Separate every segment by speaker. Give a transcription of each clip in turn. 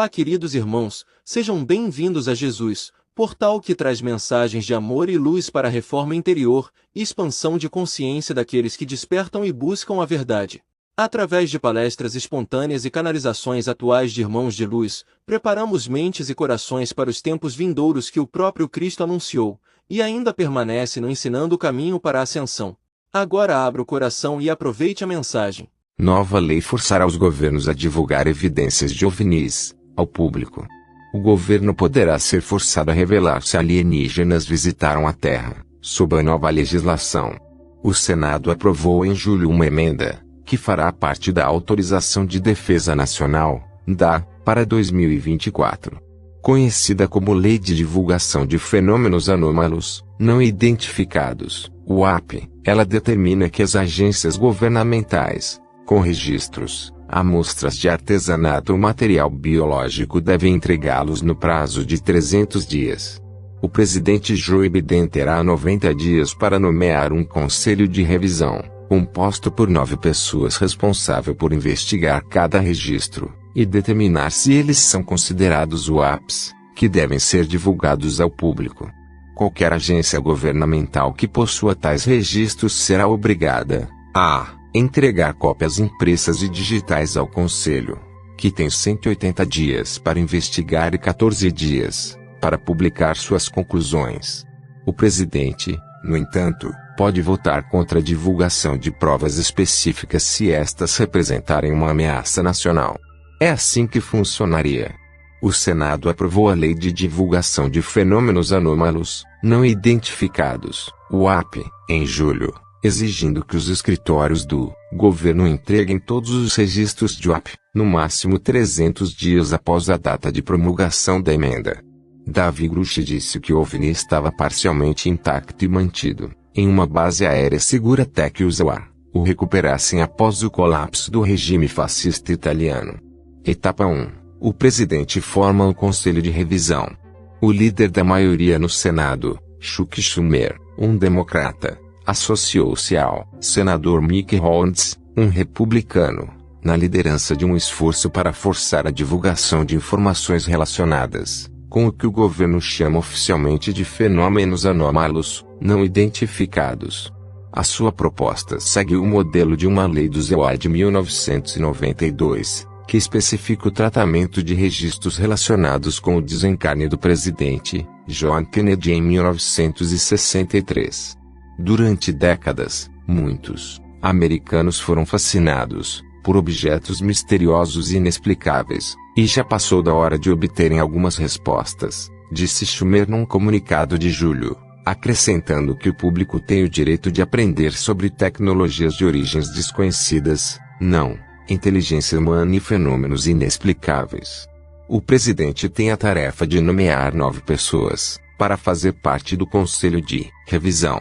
Speaker 1: Olá, queridos irmãos, sejam bem-vindos a Jesus, portal que traz mensagens de amor e luz para a reforma interior e expansão de consciência daqueles que despertam e buscam a verdade. Através de palestras espontâneas e canalizações atuais de irmãos de luz, preparamos mentes e corações para os tempos vindouros que o próprio Cristo anunciou, e ainda permanece nos ensinando o caminho para a ascensão. Agora abra o coração e aproveite a mensagem.
Speaker 2: Nova lei forçará os governos a divulgar evidências de OVNIs ao público. O governo poderá ser forçado a revelar se alienígenas visitaram a Terra, sob a nova legislação. O Senado aprovou em julho uma emenda, que fará parte da Autorização de Defesa Nacional, DA, para 2024. Conhecida como Lei de Divulgação de Fenômenos Anômalos, Não Identificados, UAP, ela determina que as agências governamentais, com registros, amostras de artesanato ou material biológico devem entregá-los no prazo de 300 dias. O presidente Joe Biden terá 90 dias para nomear um conselho de revisão, composto por 9 pessoas responsável por investigar cada registro, e determinar se eles são considerados UAPs, que devem ser divulgados ao público. Qualquer agência governamental que possua tais registros será obrigada a entregar cópias impressas e digitais ao Conselho, que tem 180 dias para investigar e 14 dias para publicar suas conclusões. O presidente, no entanto, pode votar contra a divulgação de provas específicas se estas representarem uma ameaça nacional. É assim que funcionaria. O Senado aprovou a Lei de Divulgação de Fenômenos Anômalos, Não Identificados, UAP, em julho, exigindo que os escritórios do governo entreguem todos os registros de UAP, no máximo 300 dias após a data de promulgação da emenda. Davi Grush disse que o OVNI estava parcialmente intacto e mantido em uma base aérea segura até que os UA o recuperassem após o colapso do regime fascista italiano. Etapa 1. O presidente forma o Conselho de Revisão. O líder da maioria no Senado, Chuck Schumer, um democrata, associou-se ao senador Mick Holtz, um republicano, na liderança de um esforço para forçar a divulgação de informações relacionadas com o que o governo chama oficialmente de fenômenos anômalos, não identificados. A sua proposta segue o modelo de uma lei do ZEUA de 1992, que especifica o tratamento de registros relacionados com o desencarne do presidente, John Kennedy em 1963. Durante décadas, muitos americanos foram fascinados por objetos misteriosos e inexplicáveis, e já passou da hora de obterem algumas respostas, disse Schumer num comunicado de julho, acrescentando que o público tem o direito de aprender sobre tecnologias de origens desconhecidas, não inteligência humana e fenômenos inexplicáveis. O presidente tem a tarefa de nomear 9 pessoas para fazer parte do Conselho de Revisão.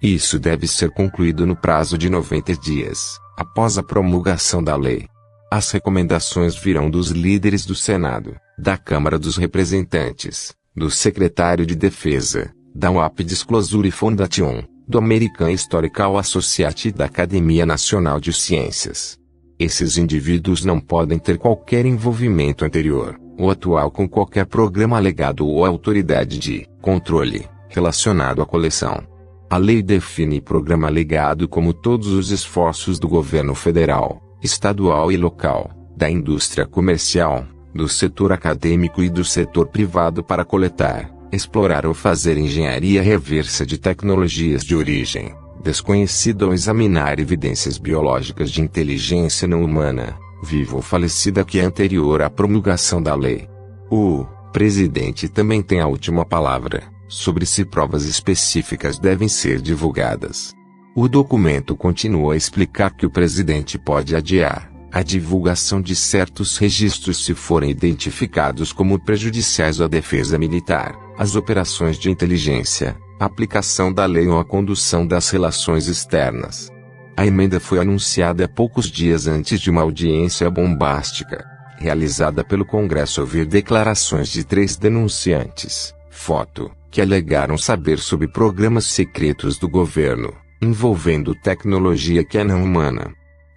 Speaker 2: Isso deve ser concluído no prazo de 90 dias, após a promulgação da lei. As recomendações virão dos líderes do Senado, da Câmara dos Representantes, do Secretário de Defesa, da UAP Disclosure Foundation, do American Historical Associate e da Academia Nacional de Ciências. Esses indivíduos não podem ter qualquer envolvimento anterior ou atual com qualquer programa legado ou autoridade de controle relacionado à coleção. A lei define programa legado como todos os esforços do governo federal, estadual e local, da indústria comercial, do setor acadêmico e do setor privado para coletar, explorar ou fazer engenharia reversa de tecnologias de origem desconhecida ou examinar evidências biológicas de inteligência não humana, viva ou falecida que é anterior à promulgação da lei. O presidente também tem a última palavra sobre se provas específicas devem ser divulgadas. O documento continua a explicar que o presidente pode adiar a divulgação de certos registros se forem identificados como prejudiciais à defesa militar, às operações de inteligência, a aplicação da lei ou a condução das relações externas. A emenda foi anunciada poucos dias antes de uma audiência bombástica, realizada pelo Congresso ao ouvir declarações de 3 denunciantes, que alegaram saber sobre programas secretos do governo, envolvendo tecnologia que é não humana.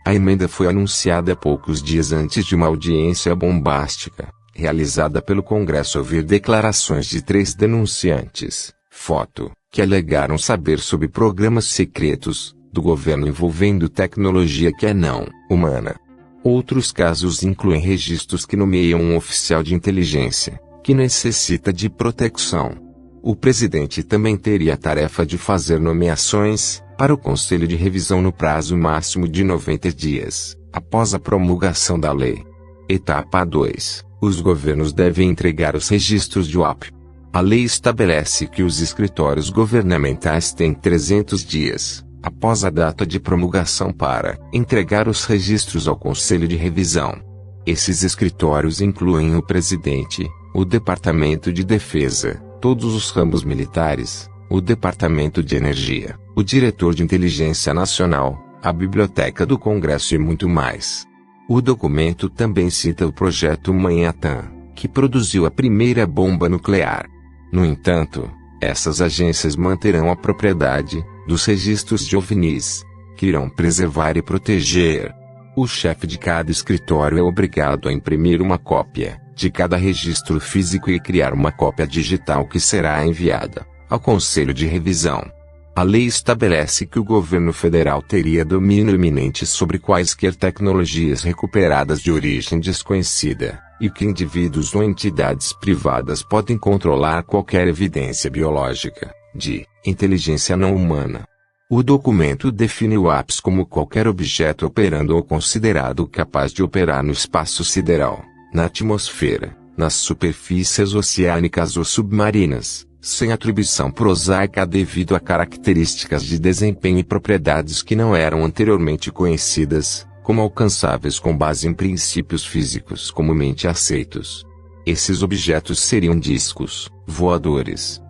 Speaker 2: A emenda foi anunciada poucos dias antes de uma audiência bombástica, realizada pelo Congresso, ouvir declarações de 3 denunciantes, foto, que alegaram saber sobre programas secretos do governo envolvendo tecnologia que é não humana. Outros casos incluem registros que nomeiam um oficial de inteligência, que necessita de proteção. O presidente também teria a tarefa de fazer nomeações para o Conselho de Revisão no prazo máximo de 90 dias, após a promulgação da lei. Etapa 2. Os governos devem entregar os registros de UAP. A lei estabelece que os escritórios governamentais têm 300 dias, após a data de promulgação, para entregar os registros ao Conselho de Revisão. Esses escritórios incluem o presidente, o Departamento de Defesa, todos os ramos militares, o Departamento de Energia, o Diretor de Inteligência Nacional, a Biblioteca do Congresso e muito mais. O documento também cita o Projeto Manhattan, que produziu a primeira bomba nuclear. No entanto, essas agências manterão a propriedade dos registros de OVNIs, que irão preservar e proteger. O chefe de cada escritório é obrigado a imprimir uma cópia de cada registro físico e criar uma cópia digital que será enviada ao Conselho de Revisão. A lei estabelece que o governo federal teria domínio iminente sobre quaisquer tecnologias recuperadas de origem desconhecida, e que indivíduos ou entidades privadas podem controlar qualquer evidência biológica, de inteligência não humana. O documento define o UAPs como qualquer objeto operando ou considerado capaz de operar no espaço sideral, na atmosfera, nas superfícies oceânicas ou submarinas, sem atribuição prosaica devido a características de desempenho e propriedades que não eram anteriormente conhecidas, como alcançáveis com base em princípios físicos comumente aceitos. Esses objetos seriam discos voadores,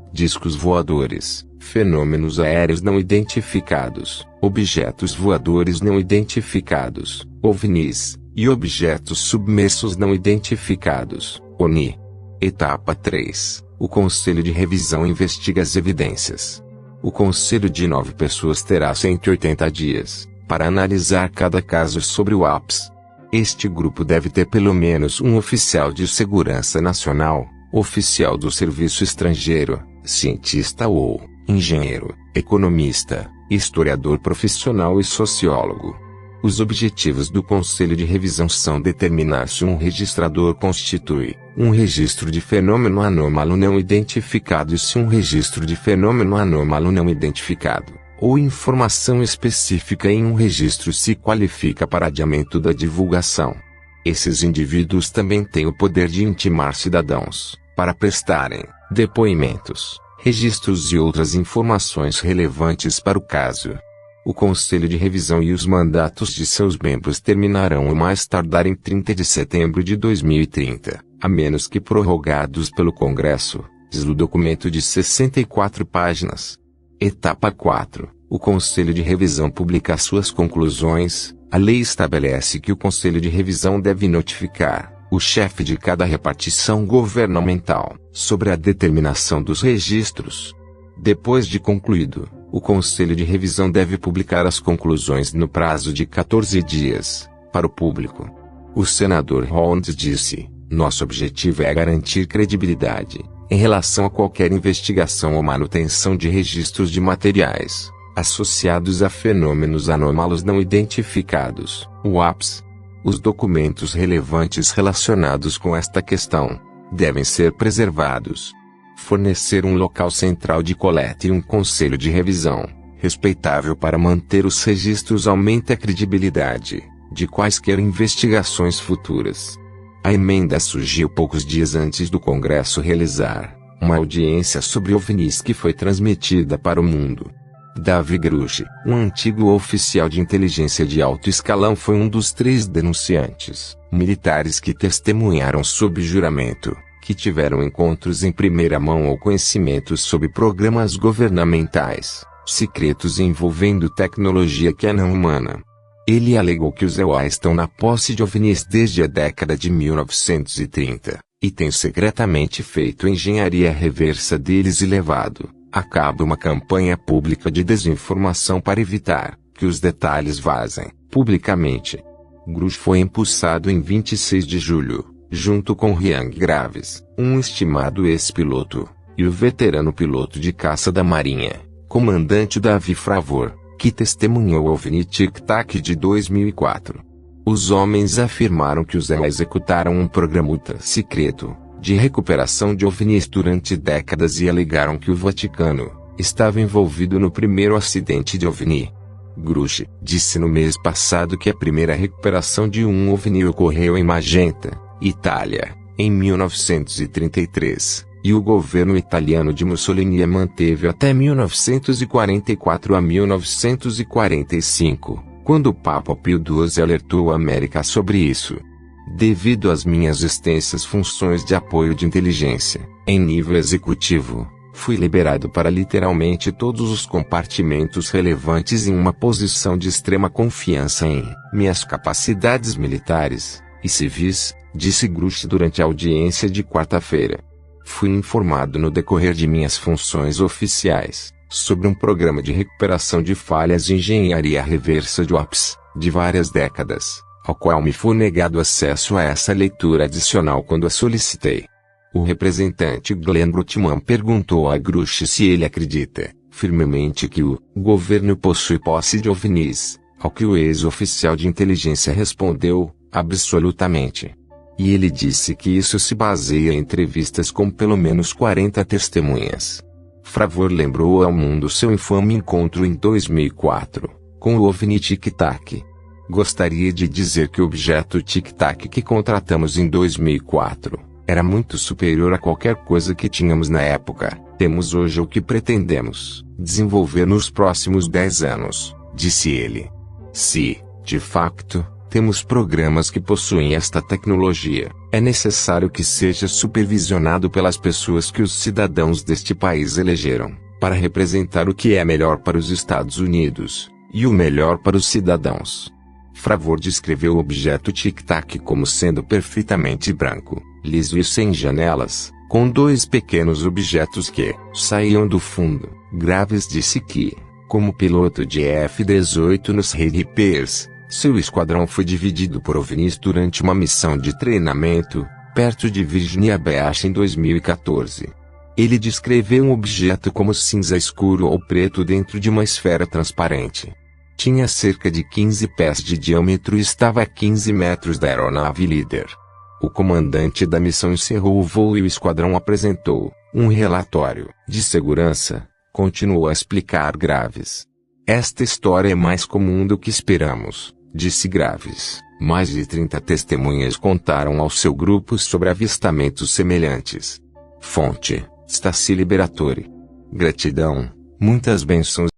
Speaker 2: fenômenos aéreos não identificados, objetos voadores não identificados, OVNIs, e objetos submersos não identificados, ONI. Etapa 3. O Conselho de Revisão investiga as evidências. O Conselho de 9 pessoas terá 180 dias para analisar cada caso sobre o UAPs. Este grupo deve ter pelo menos um oficial de segurança nacional, oficial do serviço estrangeiro, cientista ou engenheiro, economista, historiador profissional e sociólogo. Os objetivos do Conselho de Revisão são determinar se um registrador constitui um registro de fenômeno anômalo não identificado e se um registro de fenômeno anômalo não identificado, ou informação específica em um registro se qualifica para adiamento da divulgação. Esses indivíduos também têm o poder de intimar cidadãos para prestarem depoimentos, registros e outras informações relevantes para o caso. O Conselho de Revisão e os mandatos de seus membros terminarão o mais tardar em 30 de setembro de 2030, a menos que prorrogados pelo Congresso, diz o documento de 64 páginas. Etapa 4. O Conselho de Revisão publica suas conclusões. A lei estabelece que o Conselho de Revisão deve notificar o chefe de cada repartição governamental sobre a determinação dos registros. Depois de concluído, o Conselho de Revisão deve publicar as conclusões no prazo de 14 dias, para o público. O senador Rounds disse: "Nosso objetivo é garantir credibilidade em relação a qualquer investigação ou manutenção de registros de materiais associados a fenômenos anômalos não identificados, UAPs. Os documentos relevantes relacionados com esta questão devem ser preservados. Fornecer um local central de coleta e um conselho de revisão respeitável para manter os registros aumenta a credibilidade de quaisquer investigações futuras." A emenda surgiu poucos dias antes do Congresso realizar uma audiência sobre OVNIs que foi transmitida para o mundo. Davi Grush, um antigo oficial de inteligência de alto escalão, foi um dos 3 denunciantes militares que testemunharam sob juramento que tiveram encontros em primeira mão ou conhecimentos sobre programas governamentais secretos envolvendo tecnologia que é não humana. Ele alegou que os EUA estão na posse de OVNIs desde a década de 1930, e tem secretamente feito engenharia reversa deles e levado a cabo uma campanha pública de desinformação para evitar que os detalhes vazem publicamente. Grush foi empossado em 26 de julho junto com Hyang Graves, um estimado ex-piloto, e o veterano piloto de caça da Marinha, comandante Davi Fravor, que testemunhou o OVNI Tic Tac de 2004. Os homens afirmaram que os EA executaram um programa ultra-secreto de recuperação de OVNIs durante décadas e alegaram que o Vaticano estava envolvido no primeiro acidente de OVNI. Grush disse no mês passado que a primeira recuperação de um OVNI ocorreu em Magenta, Itália, em 1933, e o governo italiano de Mussolini a manteve até 1944 a 1945, quando o Papa Pio XII alertou a América sobre isso. Devido às minhas extensas funções de apoio de inteligência, em nível executivo, fui liberado para literalmente todos os compartimentos relevantes em uma posição de extrema confiança em minhas capacidades militares e civis, disse Grush durante a audiência de quarta-feira. Fui informado no decorrer de minhas funções oficiais sobre um programa de recuperação de falhas de engenharia reversa de OPS de várias décadas, ao qual me foi negado acesso a essa leitura adicional quando a solicitei. O representante Glenn Brutman perguntou a Grush se ele acredita firmemente que o governo possui posse de OVNIs, ao que o ex-oficial de inteligência respondeu, absolutamente. E ele disse que isso se baseia em entrevistas com pelo menos 40 testemunhas. Fravor lembrou ao mundo seu infame encontro em 2004, com o OVNI Tic Tac. Gostaria de dizer que o objeto Tic Tac que contratamos em 2004 era muito superior a qualquer coisa que tínhamos na época. Temos hoje o que pretendemos desenvolver nos próximos 10 anos, disse ele. Se, de facto, temos programas que possuem esta tecnologia, é necessário que seja supervisionado pelas pessoas que os cidadãos deste país elegeram, para representar o que é melhor para os Estados Unidos, e o melhor para os cidadãos. Fravor descreveu o objeto Tic Tac como sendo perfeitamente branco, liso e sem janelas, com 2 pequenos objetos que saíam do fundo. Graves disse que, como piloto de F-18 nos Repairs, seu esquadrão foi dividido por OVNIs durante uma missão de treinamento, perto de Virginia Beach em 2014. Ele descreveu um objeto como cinza escuro ou preto dentro de uma esfera transparente. Tinha cerca de 15 pés de diâmetro e estava a 15 metros da aeronave líder. O comandante da missão encerrou o voo e o esquadrão apresentou um relatório de segurança, continuou a explicar Graves. Esta história é mais comum do que esperamos, disse Graves. Mais de 30 testemunhas contaram ao seu grupo sobre avistamentos semelhantes. Fonte: Stasi Liberatore. Gratidão, muitas bênçãos.